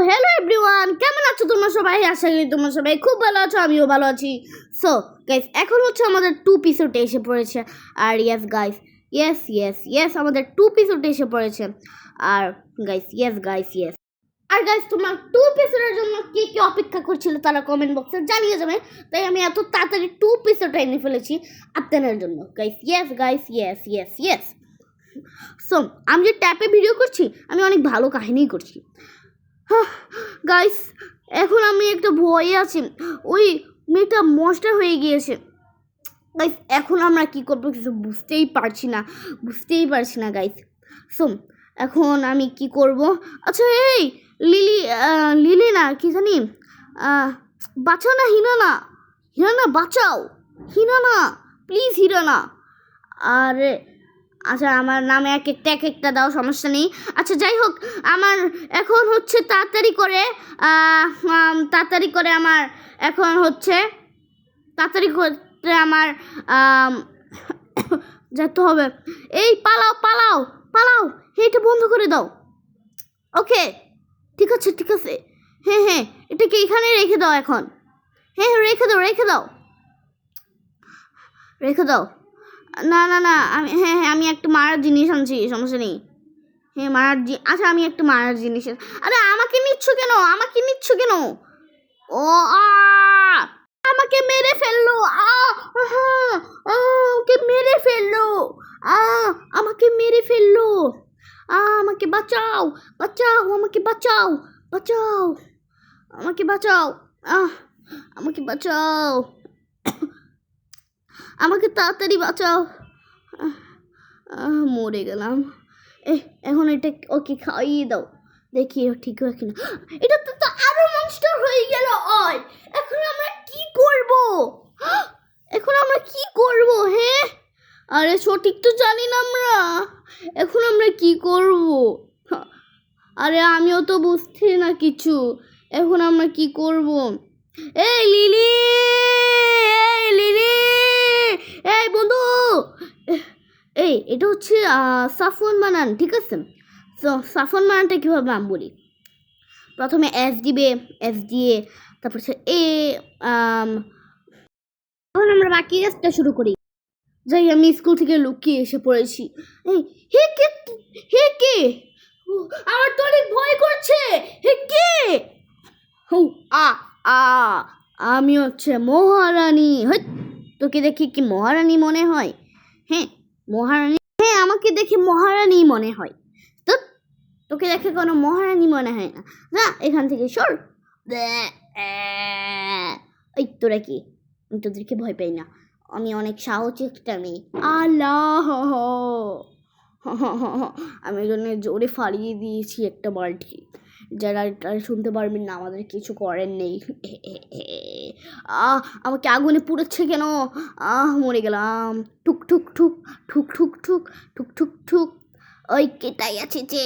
Hello everyone, কেমন আছো তোমরা সবাই? আশা করি তোমরা সবাই খুব ভালো আছো, আমিও ভালো আছি। সো গাইস, এখন হচ্ছে আমাদের 2 এপিসোড এসে পড়েছে। আর ইয়েস গাইস, ইয়েস আমাদের 2 এপিসোড এসে পড়েছে। আর গাইস ইয়েস আর গাইস, তোমার 2 এপিসোডের জন্য কে কে অপেক্ষা করছিল তারা কমেন্ট বক্সে জানিয়ে যাবে। তাই আমি এত তাড়াতাড়ি 2 এপিসোড এনে ফেলেছি আপনাদের জন্য। Guys yes. সো আমি যে ট্যাপে ভিডিও করছি, আমি অনেক ভালো কাহিনী করছি। গাইস, এখন আমি একটা ভয়ে আছি, ওই মেয়েটা মনস্টার হয়ে গিয়েছে। গাইস, এখন আমরা কি করবো কিছু বুঝতেই পারছি না গাইস। সো এখন আমি কি করব? আচ্ছা, এই লিলি না কি জানি, বাঁচাও না হিরানা বাঁচাও, হিরানা প্লিজ, হিরানা। আরে আচ্ছা, আমার নামে এক একটা দাও, সমস্যা নেই। আচ্ছা যাই হোক, আমার এখন হচ্ছে তাড়াতাড়ি করে আমার এখন হচ্ছে তাড়াতাড়ি করতে আমার যেতে হবে। এই পালাও, এটা বন্ধ করে দাও। ওকে, ঠিক আছে হ্যাঁ, এটাকে এখানে রেখে দাও এখন। হ্যাঁ, রেখে দাও। না আমি একটা মারার জিনিস আনছি, সমস্যা নেই। হ্যাঁ, আচ্ছা, আমি একটা মারার জিনিস। আরে আমাকে নিচ্ছ কেন? ও আমাকে মেরে ফেললো, আমাকে মেরে ফেললো। আমাকে বাঁচাও, আমাকে তাড়াতাড়ি বাঁচাও। মরে গেলাম। এখন এটা ওকে খাইয়ে দাও, দেখি ঠিক হয় কিনা। এটা তো আরো মনস্টার হয়ে গেল। এখন আমরা কি করব? হ্যাঁ, আরে সঠিক তো জানি না আমরা। এখন আমরা কি করব? আরে আমিও তো বুঝছি না কিছু। এখন আমরা কি করব? এই লিলি, এই বন্ধু, এটা হচ্ছে সাফন বানান, ঠিক আছে? তো সাফন বানানটা কীভাবে আমি বলি। প্রথমে এস দিয়ে তারপর এখন আমরা বাকি কাজটা শুরু করি। যাই, আমি স্কুল থেকে লুকিয়ে এসে পড়েছি। হে কে? আমার তো অনেক ভয় করছে। হে কে? আমি হচ্ছে মহারানী। তোকে দেখি কি মহারানী মনে হয়? হ্যাঁ, মহারানী। হ্যাঁ, আমাকে দেখে মহারানী মনে হয়। তো তোকে দেখে কোনো মহারানী মনে হয় না। না, এখান থেকে সর। এই তোরা কি? আমি তোদেরকে ভয় পাই না, আমি অনেক সাহসী একটা মেয়ে। আল্লাহ, আমি জন্য জোরে ফাড়িয়ে দিয়েছি একটা বালতি। যারা শুনতে পারবেন না, আমাদের কিছু করেন নেই। আমাকে আগুনে পুড়েছে কেন? মরে গেলাম। ঠুক ওই কেটাই আছে যে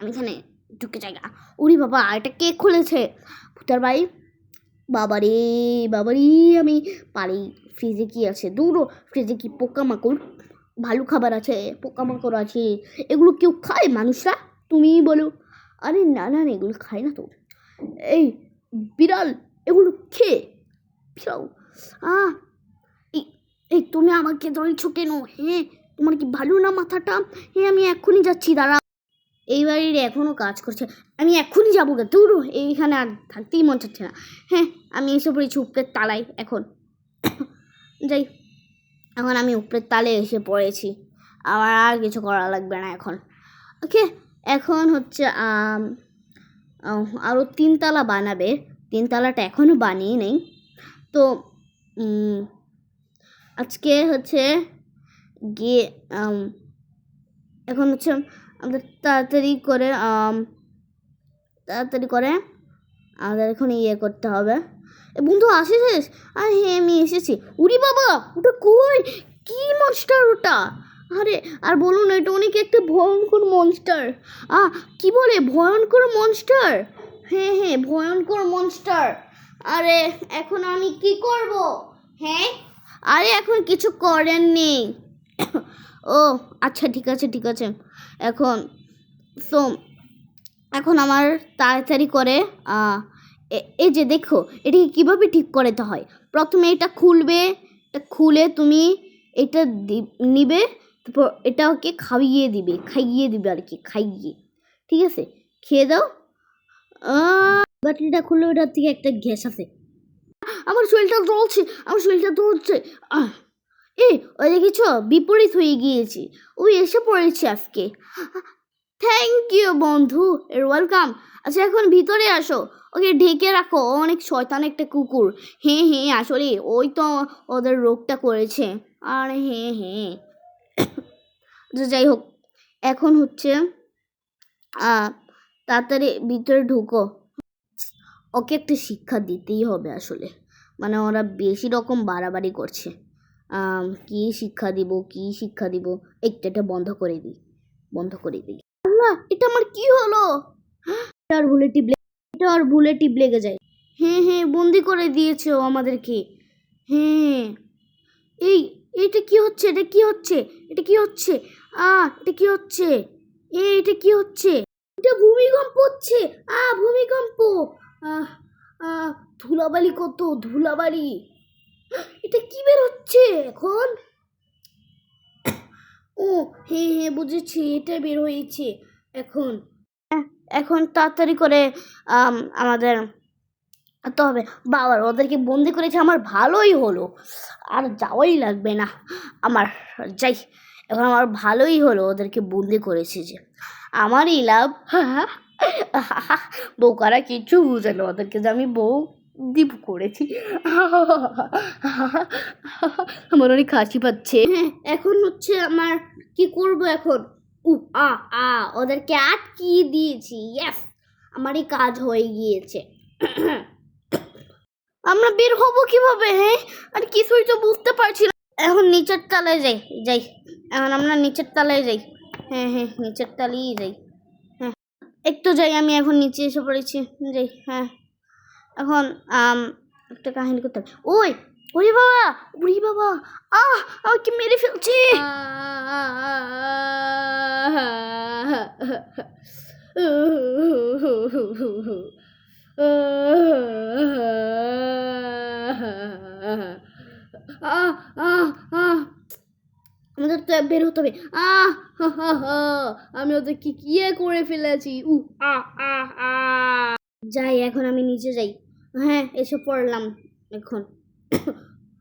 আমি এখানে ঢুকে জায়গা। উরি বাবা, এটা কে খুলেছে? ভূতার ভাই। বাবারে, আমি পারি। ফ্রিজে কি আছে? দূরও ফ্রিজে কি পোকামাকড়? ভালো খাবার আছে, পোকামাকড় আছে। এগুলো কেউ খায় মানুষরা? তুমিই বলো। আরে না, এগুলো খায় না তো। এই বিড়াল, এগুলো খেয়ে বিড়াল। এই তুমি আমাকে ধরেছো কেন? হ্যাঁ, তোমার কি ভালো না মাথাটা? হ্যাঁ, আমি এক্ষুনি যাচ্ছি, দাঁড়া। এই বাড়ির এখনও কাজ করছে, আমি এক্ষুনি যাবো গে। দূর, এইখানে আর থাকতেই মন চাচ্ছে না। হ্যাঁ, আমি এসে পড়েছি উপরের তালায়। এখন যাই, এখন আমি উপরের তালে এসে পড়েছি। আমার আর কিছু করা লাগবে না এখন। ওকে, এখন হচ্ছে আরও 3 তালা বানাবে। 3 তালাটা এখনও বানিয়ে নেই। তো আজকে হচ্ছে গিয়ে এখন হচ্ছে আমাদের তাড়াতাড়ি করে আমাদের এখন করতে হবে। বন্ধু আসিস? আর হ্যাঁ, আমি এসেছি। উরি বাবা, ওটা কই? কি মনস্টার ওটা? আরে আর বলুন, এটা অনেক একটা ভয়ঙ্কর মনস্টার। কি বলে ভয়ঙ্কর মনস্টার? হ্যাঁ, ভয়ঙ্কর মনস্টার। আরে এখন আমি কি করব? হ্যাঁ, আরে এখন কিছু করেন নেই। ও আচ্ছা, ঠিক আছে। এখন এখন আমার তাড়াতাড়ি করে এই যে দেখো এটাকে কীভাবে ঠিক করতে হয়। প্রথমে এটা খুলবে, এটা খুলে তুমি এটা নিবে, তারপর এটা ওকে খাইয়ে দিবে আর কি, খাইয়ে। ঠিক আছে, খেয়ে দাও। বাটিটা খুলে ওটার থেকে একটা গ্যাস আছে। আমার শরীরটা জ্বলছে। ওই দেখেছ, বিপরীত হয়ে গিয়েছি, ওই এসে পড়েছে আজকে। থ্যাংক ইউ বন্ধু, ওয়েলকাম। আচ্ছা এখন ভিতরে আসো, ওকে ঢেকে রাখো, অনেক শয়তান একটা কুকুর। হ্যাঁ আসলে ওই তো ওদের রোগটা করেছে। আর হ্যাঁ যাই হোক, এখন হচ্ছে তাড়াতাড়ি ভিতরে ঢুকো। ওকে একটা শিক্ষা দিতেই হবে আসলে, মানে ওরা বেশি রকম বাড়াবাড়ি করছে। কি শিক্ষা দিব, এটা বন্ধ করে দিই। আল্লাহ, এটা আমার কি হলো? এটা আর ভুলে টিপ লেগে যায়। হ্যাঁ বন্দি করে দিয়েছে ও আমাদেরকে। হ্যাঁ এটা কি হচ্ছে? এটা কি হচ্ছে? এটা কি হচ্ছে? এটা ভূমিকম্প হচ্ছে। ভূমিকম্প। ধুলাবালি, কত ধুলাবালি। এটা কি বের হচ্ছে এখন? ও হ্যাঁ বুঝেছি, এটা বের হয়েছে এখন তাড়াতাড়ি করে আমাদের তবে বাবার ওদেরকে বন্দি করেছে, আমার ভালোই হলো, আর যাওয়াই লাগবে না আমার। যাই, এখন আমার ভালোই হলো, ওদেরকে বন্দি করেছে যে আমারই লাভ। বোকারা কিচ্ছু বুঝে না, ওদেরকে যে আমি বউ দীপ করেছি। আমার অনেক হাসি পাচ্ছে। এখন হচ্ছে আমার কি করব এখন? ওদেরকে আটকিয়ে দিয়েছি। ইয়েস, আমারই কাজ হয়ে গিয়েছে। আমরা বের হব কিভাবে? আর কিছুই তো বুঝতে পারছি না। এখন নিচের তলায় যাই। এখন আমরা নিচের তলায় যাই। হ্যাঁ নিচের তলায় যাই। একটু যাই, আমি এখন নিচে এসে পড়েছি। যাই। এখন একটা কাহিনী করতে হবে। ওরে বাবা, আমাকে মেরে ফেলছে। আমাদের তো বের হতে হবে। আমি ওদেরকে কি করে ফেলেছি। যাই, এখন আমি নিচে যাই। এসে পড়লাম এখন।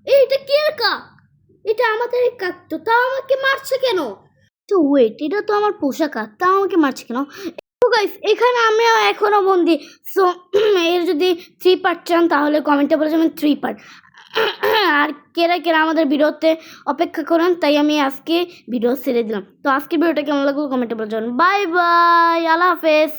এটা কে কাক? এটা আমাদের কাক তো, তা আমাকে মারছে কেন? ওয়েট, এটা তো আমার পোষা কাক, তা আমাকে মারছে কেন? গাইস, এখানে আমি এখনো বন্দি। সো এর যদি 3 পার্ট চান তাহলে কমেন্টে বলে যাবেন 3 পার্ট। আর কেরা আমাদের ভিডিওতে অপেক্ষা করেন, তাই আমি আজকে ভিডিও ছেড়ে দিলাম। তো আজকের ভিডিওটা কেমন লাগলো কমেন্টে বলে যাবেন। বাই বাই, আল্লাহ হাফেজ।